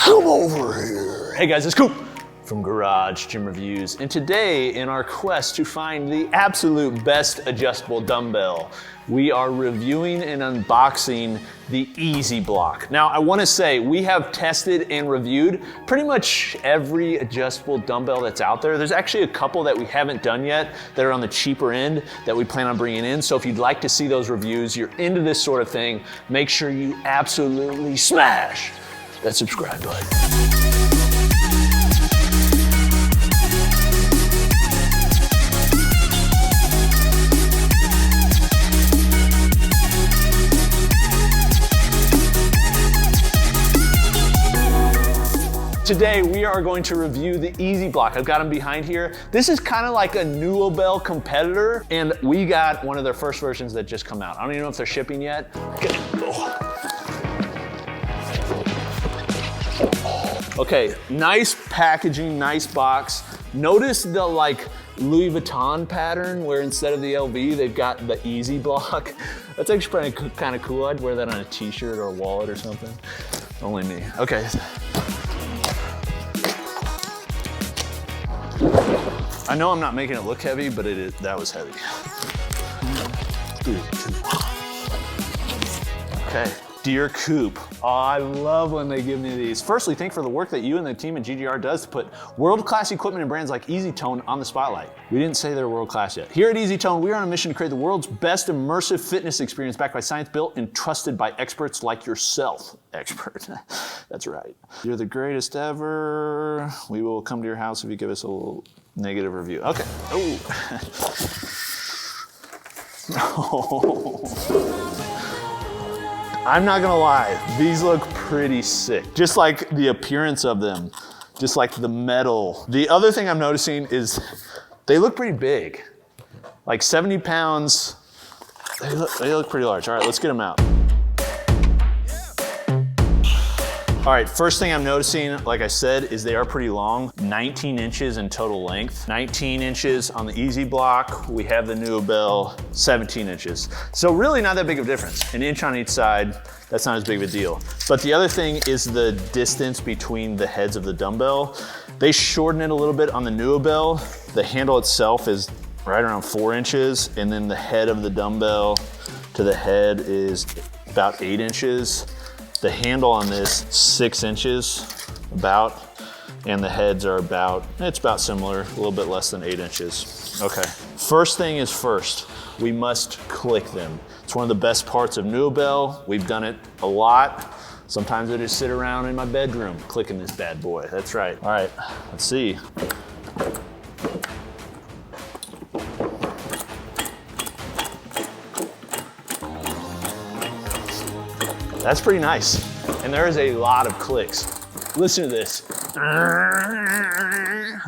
Come over here. Hey guys, it's Coop from Garage Gym Reviews, and today in our quest to find the absolute best adjustable dumbbell, we are reviewing and unboxing the EzBlock. Now I want to say we have tested and reviewed pretty much every adjustable dumbbell that's out there. There's actually a couple that we haven't done yet that are on the cheaper end that we plan on bringing in. So if you'd like to see those reviews, you're into this sort of thing, make sure you absolutely smash that subscribe button. Today we are going to review the EzBlock. I've got them behind here. This is kind of like a NÜOBELL competitor, and we got one of their first versions that just come out. I don't even know if they're shipping yet. Okay, nice packaging, nice box. Notice the like Louis Vuitton pattern where instead of the LV, they've got the EzBlock. That's actually kind of cool. I'd wear that on a t-shirt or a wallet or something. Only me. Okay. I know I'm not making it look heavy, but that was heavy. 3, 2. Okay, dear Coop. Oh, I love when they give me these. Firstly, thanks for the work that you and the team at GGR does to put world-class equipment and brands like EasyTone on the spotlight. We didn't say they're world-class yet. Here at EasyTone, we are on a mission to create the world's best immersive fitness experience backed by science, built and trusted by experts like yourself. Expert, that's right. You're the greatest ever. We will come to your house if you give us a little negative review. Okay. Oh. I'm not gonna lie, these look pretty sick. Just like the appearance of them, just like the metal. The other thing I'm noticing is they look pretty big. Like 70 pounds, they look pretty large. All right, let's get them out. All right, first thing I'm noticing, like I said, is they are pretty long. 19 inches in total length. 19 inches on the EzBlock. We have the NÜOBELL, 17 inches. So really not that big of a difference. An inch on each side, that's not as big of a deal. But the other thing is the distance between the heads of the dumbbell. They shorten it a little bit on the NÜOBELL. The handle itself is right around 4 inches, and then the head of the dumbbell to the head is about 8 inches. The handle on this, 6 inches about, and the heads are it's about similar, a little bit less than 8 inches. Okay, first thing is first, we must click them. It's one of the best parts of NÜOBELL. We've done it a lot. Sometimes I just sit around in my bedroom clicking this bad boy, that's right. All right, let's see. That's pretty nice. And there is a lot of clicks. Listen to this.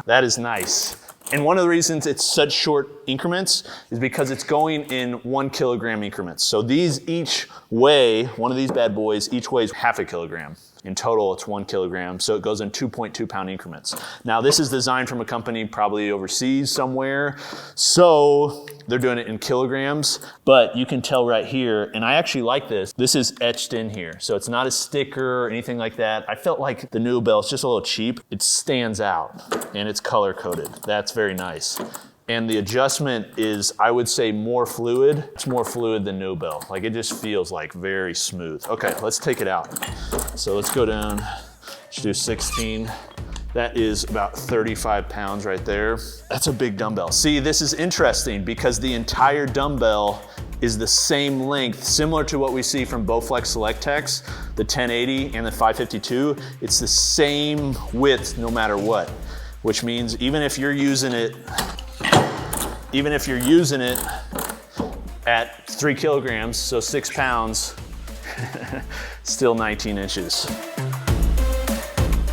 That is nice. And one of the reasons it's such short increments is because it's going in 1 kilogram increments. So these each weigh, one of these bad boys, each weighs ½ kilogram. In total, it's 1 kilogram, so it goes in 2.2 pound increments. Now, this is designed from a company probably overseas somewhere, so they're doing it in kilograms, but you can tell right here, and I actually like this is etched in here, so it's not a sticker or anything like that. I felt like the NÜOBELL is just a little cheap. It stands out, and it's color-coded. That's very nice. And the adjustment is, I would say, more fluid. It's more fluid than NÜOBELL. Like, it just feels like very smooth. Okay, let's take it out. So let's go down, let's do 16. That is about 35 pounds right there. That's a big dumbbell. See, this is interesting because the entire dumbbell is the same length, similar to what we see from Bowflex Select Techs, the 1080 and the 552. It's the same width no matter what, which means even if you're using it at 3 kilograms, so 6 pounds, still 19 inches.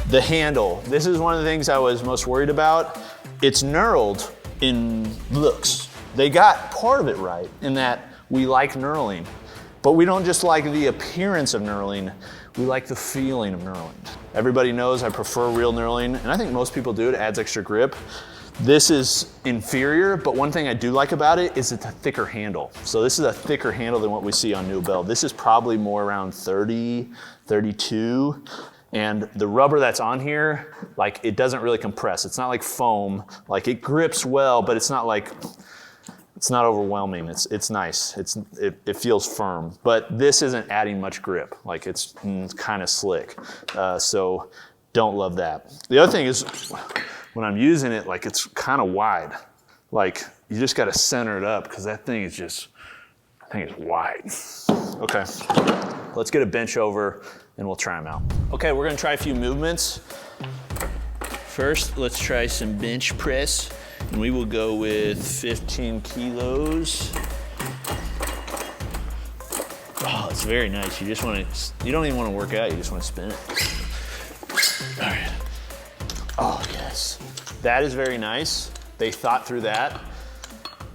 The handle, this is one of the things I was most worried about. It's knurled in looks. They got part of it right in that we like knurling, but we don't just like the appearance of knurling, we like the feeling of knurling. Everybody knows I prefer real knurling, and I think most people do. It adds extra grip. This is inferior, but one thing I do like about it is it's a thicker handle. So this is a thicker handle than what we see on NÜOBELL. This is probably more around 30, 32. And the rubber that's on here, like it doesn't really compress. It's not like foam. Like it grips well, but it's not like, it's not overwhelming. It's nice. It feels firm. But this isn't adding much grip. Like it's kind of slick. So don't love that. The other thing is when I'm using it, like it's kind of wide. Like you just got to center it up because that thing is just, I think it's wide. Okay, let's get a bench over and we'll try them out. Okay, we're gonna try a few movements. First, let's try some bench press. And we will go with 15 kilos. Oh, it's very nice. You just want to, you don't even want to work out, you just want to spin it. All right. Oh, yes. That is very nice. They thought through that.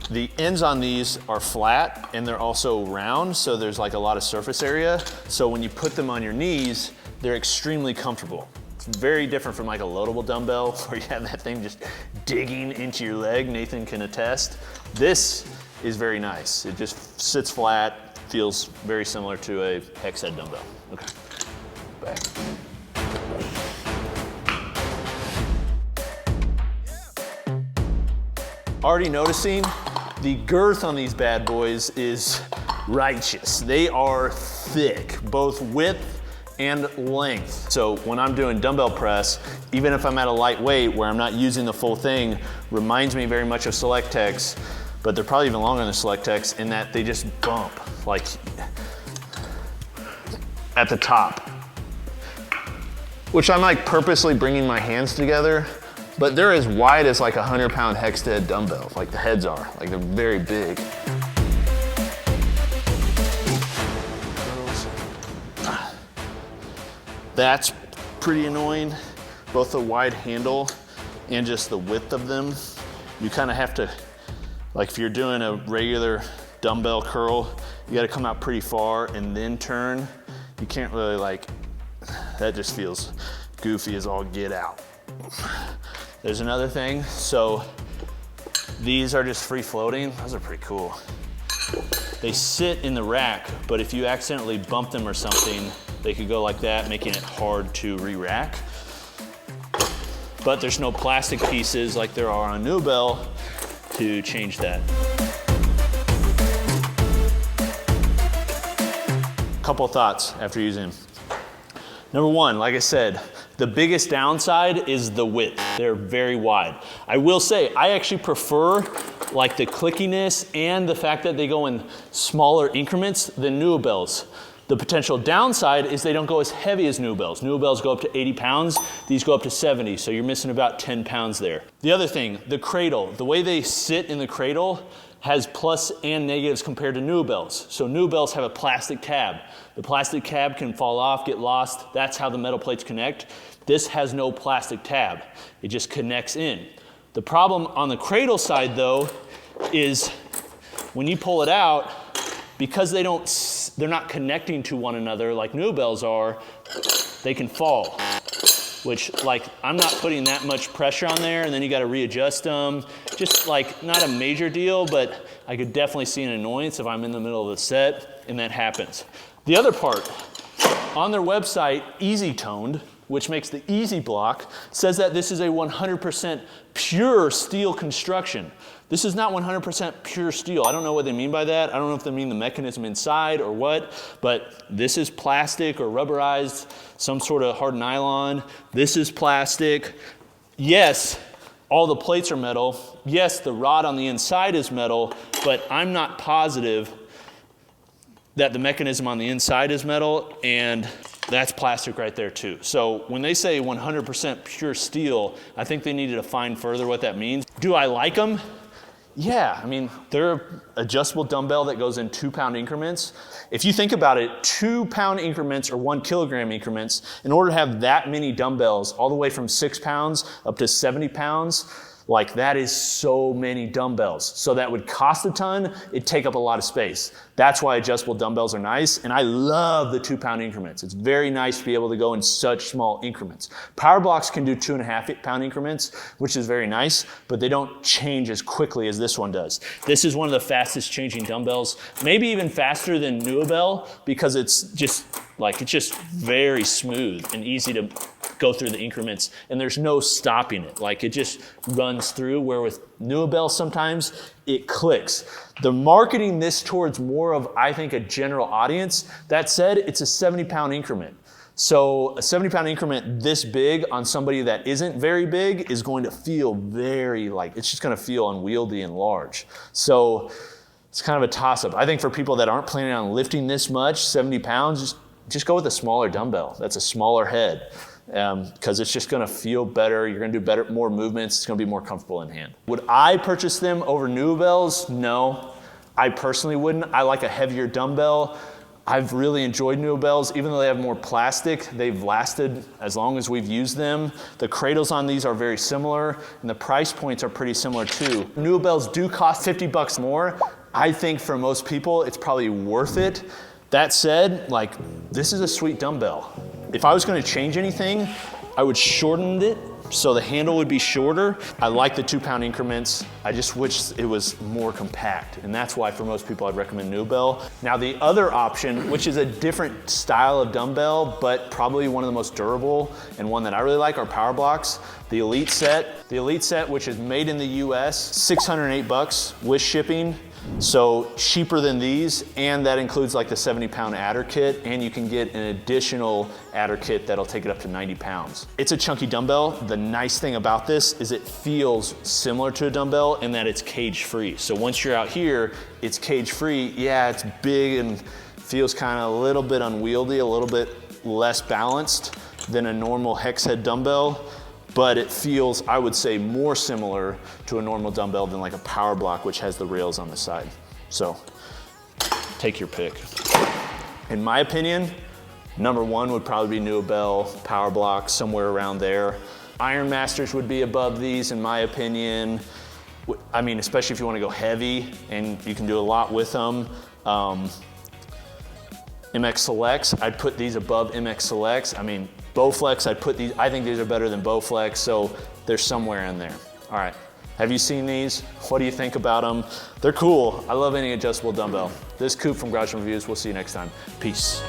The ends on these are flat and they're also round, so there's like a lot of surface area. So when you put them on your knees, they're extremely comfortable. It's very different from like a loadable dumbbell where you have that thing just digging into your leg. Nathan can attest. This is very nice. It just sits flat, feels very similar to a hex head dumbbell. Okay, back. Already noticing the girth on these bad boys is righteous. They are thick, both width and length. So when I'm doing dumbbell press, even if I'm at a light weight where I'm not using the full thing, reminds me very much of Select Techs, but they're probably even longer than Select Techs in that they just bump like at the top, which I'm like purposely bringing my hands together, but they're as wide as like 100-pound hex head dumbbell, like the heads are, like they're very big. That's pretty annoying, both the wide handle and just the width of them. You kind of have to, like if you're doing a regular dumbbell curl, you got to come out pretty far and then turn. You can't really like, that just feels goofy as all get out. There's another thing. So these are just free floating. Those are pretty cool. They sit in the rack, but if you accidentally bump them or something, they could go like that, making it hard to re-rack. But there's no plastic pieces like there are on NÜOBELL to change that. Couple thoughts after using them. Number one, like I said, the biggest downside is the width. They're very wide. I will say, I actually prefer like the clickiness and the fact that they go in smaller increments than NÜOBELLs. The potential downside is they don't go as heavy as NÜOBELLs. NÜOBELLs go up to 80 pounds, these go up to 70, so you're missing about 10 pounds there. The other thing, the cradle, the way they sit in the cradle has plus and negatives compared to NÜOBELLs. So NÜOBELLs have a plastic tab. The plastic tab can fall off, get lost, that's how the metal plates connect. This has no plastic tab, it just connects in. The problem on the cradle side though is when you pull it out, because they're not connecting to one another like NÜOBELLs are, they can fall. Which like, I'm not putting that much pressure on there and then you gotta readjust them. Just like, not a major deal, but I could definitely see an annoyance if I'm in the middle of the set and that happens. The other part, on their website, EasyToned, which makes the EzBlock, says that this is a 100% pure steel construction. This is not 100% pure steel. I don't know what they mean by that. I don't know if they mean the mechanism inside or what, but this is plastic or rubberized, some sort of hard nylon. This is plastic. Yes, all the plates are metal. Yes, the rod on the inside is metal, but I'm not positive that the mechanism on the inside is metal, and that's plastic right there too. So when they say 100% pure steel, I think they need to define further what that means. Do I like them? Yeah, I mean, they're an adjustable dumbbell that goes in 2-pound increments. If you think about it, 2-pound increments or 1 kilogram increments, in order to have that many dumbbells, all the way from 6 pounds up to 70 pounds, like that is so many dumbbells. So that would cost a ton, it'd take up a lot of space. That's why adjustable dumbbells are nice. And I love the 2-pound increments. It's very nice to be able to go in such small increments. Power blocks can do 2.5-pound increments, which is very nice, but they don't change as quickly as this one does. This is one of the fastest changing dumbbells, maybe even faster than NÜOBELL, because it's just very smooth and easy to go through the increments, and there's no stopping it. Like, it just runs through, where with NÜOBELL sometimes it clicks. They're marketing this towards more of, I think, a general audience. That said, it's a 70-pound increment. So a 70-pound increment this big on somebody that isn't very big is going to feel it's just gonna feel unwieldy and large. So it's kind of a toss-up. I think for people that aren't planning on lifting this much, 70 pounds, just go with a smaller dumbbell. That's a smaller head, because it's just gonna feel better. You're gonna do more movements. It's gonna be more comfortable in hand. Would I purchase them over NÜOBELLs? No, I personally wouldn't. I like a heavier dumbbell. I've really enjoyed NÜOBELLs. Even though they have more plastic, they've lasted as long as we've used them. The cradles on these are very similar, and the price points are pretty similar too. NÜOBELLs do cost $50 more. I think for most people, it's probably worth it. That said, like, this is a sweet dumbbell. If I was gonna change anything, I would shorten it so the handle would be shorter. I like the 2-pound increments. I just wish it was more compact, and that's why for most people I'd recommend NÜOBELL. Now the other option, which is a different style of dumbbell, but probably one of the most durable and one that I really like, are power blocks. The Elite set. The Elite set, which is made in the US, $608 with shipping. So cheaper than these, and that includes like the 70-pound adder kit, and you can get an additional adder kit that'll take it up to 90 pounds. It's a chunky dumbbell. The nice thing about this is it feels similar to a dumbbell in that it's cage-free. So once you're out here, it's cage-free. Yeah, it's big and feels kind of a little bit unwieldy, a little bit less balanced than a normal hex head dumbbell, but it feels, I would say, more similar to a normal dumbbell than like a power block, which has the rails on the side. So take your pick. In my opinion, number one would probably be NÜOBELL, power block, somewhere around there. Iron Masters would be above these, in my opinion. I mean, especially if you want to go heavy and you can do a lot with them. MX Selects, I'd put these above MX Selects. I mean, Bowflex, I think these are better than Bowflex, so they're somewhere in there. All right, have you seen these? What do you think about them? They're cool. I love any adjustable dumbbell. This is Coop from Garage Reviews. We'll see you next time. Peace.